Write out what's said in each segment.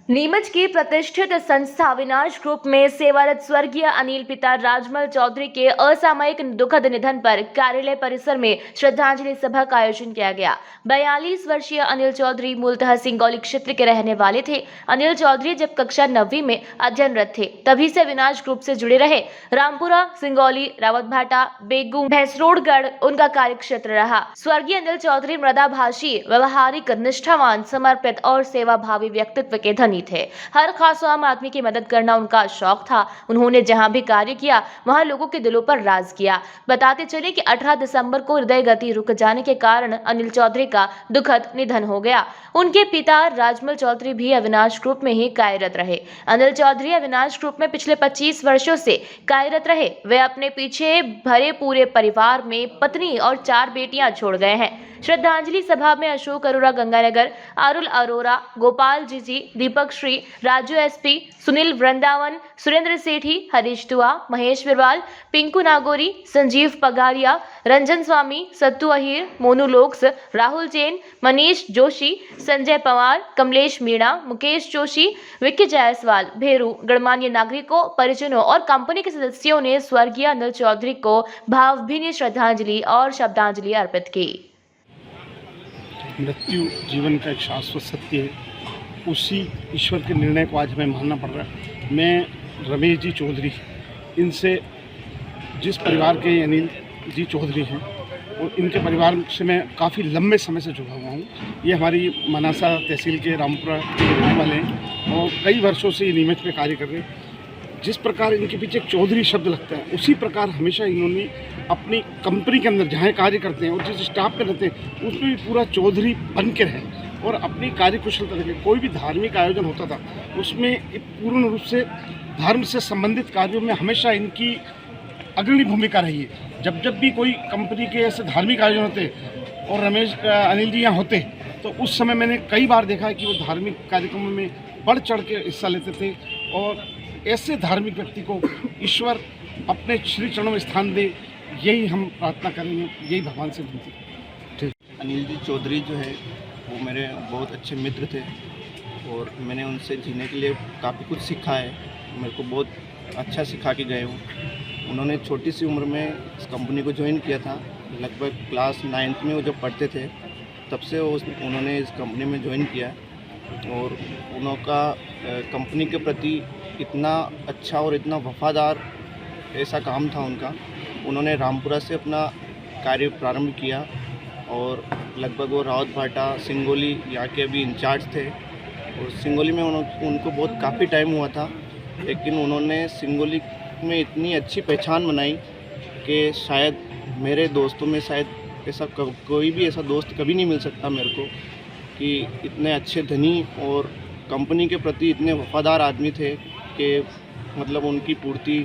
नीमच की प्रतिष्ठित संस्था विनाश ग्रुप में सेवारत स्वर्गीय अनिल पिता राजमल चौधरी के असामयिक दुखद निधन पर कार्यालय परिसर में श्रद्धांजलि सभा का आयोजन किया गया। 42 वर्षीय अनिल चौधरी मूलतः सिंगौली क्षेत्र के रहने वाले थे। अनिल चौधरी जब कक्षा 9वीं में अध्ययनरत थे तभी से विनाश ग्रुप से जुड़े रहे। रामपुरा, सिंगौली, रावतभाटा, बेगू, भैंसरोडगढ़ उनका कार्यक्षेत्र रहा। स्वर्गीय अनिल चौधरी मृदाभाषी, व्यवहारिक, निष्ठावान, समर्पित और सेवाभावी व्यक्तित्व के धनी थे। हर खास आम आदमी की मदद करना उनका शौक था। उन्होंने जहां भी कार्य किया वहां लोगों के दिलों पर राज किया। बताते चले कि 18 दिसंबर को हृदय गति रुक जाने के कारण अनिल चौधरी का दुखद निधन हो गया। उनके पिता राजमल चौधरी भी अविनाश ग्रुप में ही कार्यरत रहे। अनिल चौधरी अविनाश ग्रुप में पिछले 25 वर्षों से कार्यरत रहे। वे अपने पीछे भरे पूरे परिवार में पत्नी और 4 बेटियां छोड़ गए हैं। श्रद्धांजलि सभा में अशोक अरोरा गंगानगर, अरुल अरोरा, गोपाल जीजी, दीपक श्री, राजू एसपी, सुनील वृंदावन, सुरेंद्र सेठी, हरीश दुआ, महेश बिरवाल, पिंकू नागोरी, संजीव पगारिया, रंजन स्वामी, सत्तू अहीर, मोनू लोक्स, राहुल जैन, मनीष जोशी, संजय पवार, कमलेश मीणा, मुकेश जोशी, विक्की जायसवाल, भेरू, गणमान्य नागरिकों, परिजनों और कंपनी के सदस्यों ने स्वर्गीय अनिल चौधरी को भावभीनी श्रद्धांजलि और शब्दांजलि अर्पित की। मृत्यु जीवन का एक शाश्वत सत्य है। उसी ईश्वर के निर्णय को आज हमें मानना पड़ रहा है। मैं रमेश जी चौधरी, इनसे जिस परिवार के अनिल जी चौधरी हैं और इनके परिवार से मैं काफ़ी लंबे समय से जुड़ा हुआ हूँ। ये हमारी मनासा तहसील के रामपुरा के रहने वाले हैं और कई वर्षों से ये नीमच में कार्य कर रहे हैं। जिस प्रकार इनके पीछे एक चौधरी शब्द लगता है, उसी प्रकार हमेशा इन्होंने अपनी कंपनी के अंदर जहाँ कार्य करते हैं और जिस स्टाफ में रहते हैं उसमें भी पूरा चौधरी बन के रहे और अपनी कार्यकुशलता रखे। कोई भी धार्मिक आयोजन होता था उसमें पूर्ण रूप से धर्म से संबंधित कार्यों में हमेशा इनकी अग्रणी भूमिका रही है। जब भी कोई कंपनी के ऐसे धार्मिक आयोजन होते और अनिल जी यहाँ होते तो उस समय मैंने कई बार देखा है कि वो धार्मिक कार्यक्रमों में बढ़ चढ़ के हिस्सा लेते थे और ऐसे धार्मिक व्यक्ति को ईश्वर अपने श्री चरणों में स्थान दे, यही हम प्रार्थना करेंगे, यही भगवान से विनती। ठीक। अनिल जी चौधरी जो है वो मेरे बहुत अच्छे मित्र थे और मैंने उनसे जीने के लिए काफ़ी कुछ सीखा है। मेरे को बहुत अच्छा सिखा के गए हूँ। उन्होंने छोटी सी उम्र में इस कंपनी को ज्वाइन किया था। लगभग क्लास 9th में वो जब पढ़ते थे तब से उन्होंने इस कंपनी में ज्वाइन किया और उनका कंपनी के प्रति इतना अच्छा और इतना वफादार ऐसा काम था उनका। उन्होंने रामपुरा से अपना कार्य प्रारंभ किया और लगभग वो रावतभाटा, सिंगौली यहाँ के अभी इंचार्ज थे और सिंगौली में उनको बहुत काफ़ी टाइम हुआ था, लेकिन उन्होंने सिंगौली में इतनी अच्छी पहचान बनाई कि शायद मेरे दोस्तों में शायद ऐसा कोई भी ऐसा दोस्त कभी नहीं मिल सकता मेरे को कि इतने अच्छे धनी और कंपनी के प्रति इतने वफादार आदमी थे कि मतलब उनकी पूर्ति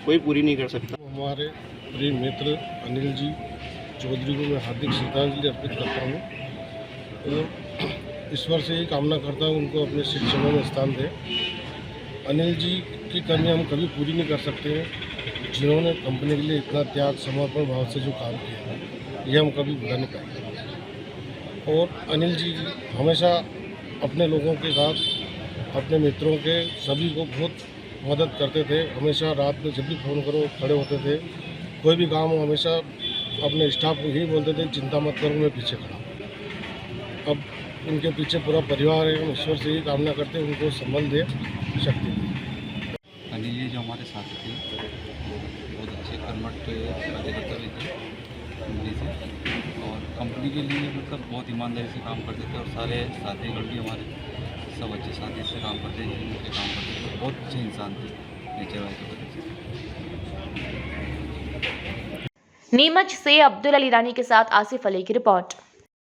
कोई पूरी नहीं कर सकता। हमारे प्रिय मित्र अनिल जी चौधरी को मैं हार्दिक श्रद्धांजलि अर्पित करता हूँ और ईश्वर से ही कामना करता हूँ उनको अपने श्री चरणों में स्थान दे। अनिल जी की कमी हम कभी पूरी नहीं कर सकते हैं। जिन्होंने कंपनी के लिए इतना त्याग, समर्पण भाव से जो काम किया है ये हम कभी भुला नहीं पाएंगे। और अनिल जी हमेशा अपने लोगों के साथ, अपने मित्रों के सभी को बहुत मदद करते थे। हमेशा रात में जब भी फ़ोन करो खड़े होते थे। कोई भी काम हो हमेशा अपने स्टाफ को यही बोलते थे, चिंता मत करो मैं पीछे खड़ा हूँ। अब उनके पीछे पूरा परिवार है। हम ईश्वर से ही कामना करते हैं उनको संबल दे, शक्ति दे। अनिल जी जो हमारे साथ थे बहुत अच्छे कर्मठ कार्यकर्ता भी थे कंपनी से और कंपनी के लिए मतलब बहुत ईमानदारी से काम करते थे और सारे साथीगण भी हमारे सब अच्छे साथी से काम करते थे, उनके काम करते थे। बहुत अच्छे इंसान थे नेचर वाइज। नीमच से अब्दुल अली रानी के साथ आसिफ अली की रिपोर्ट।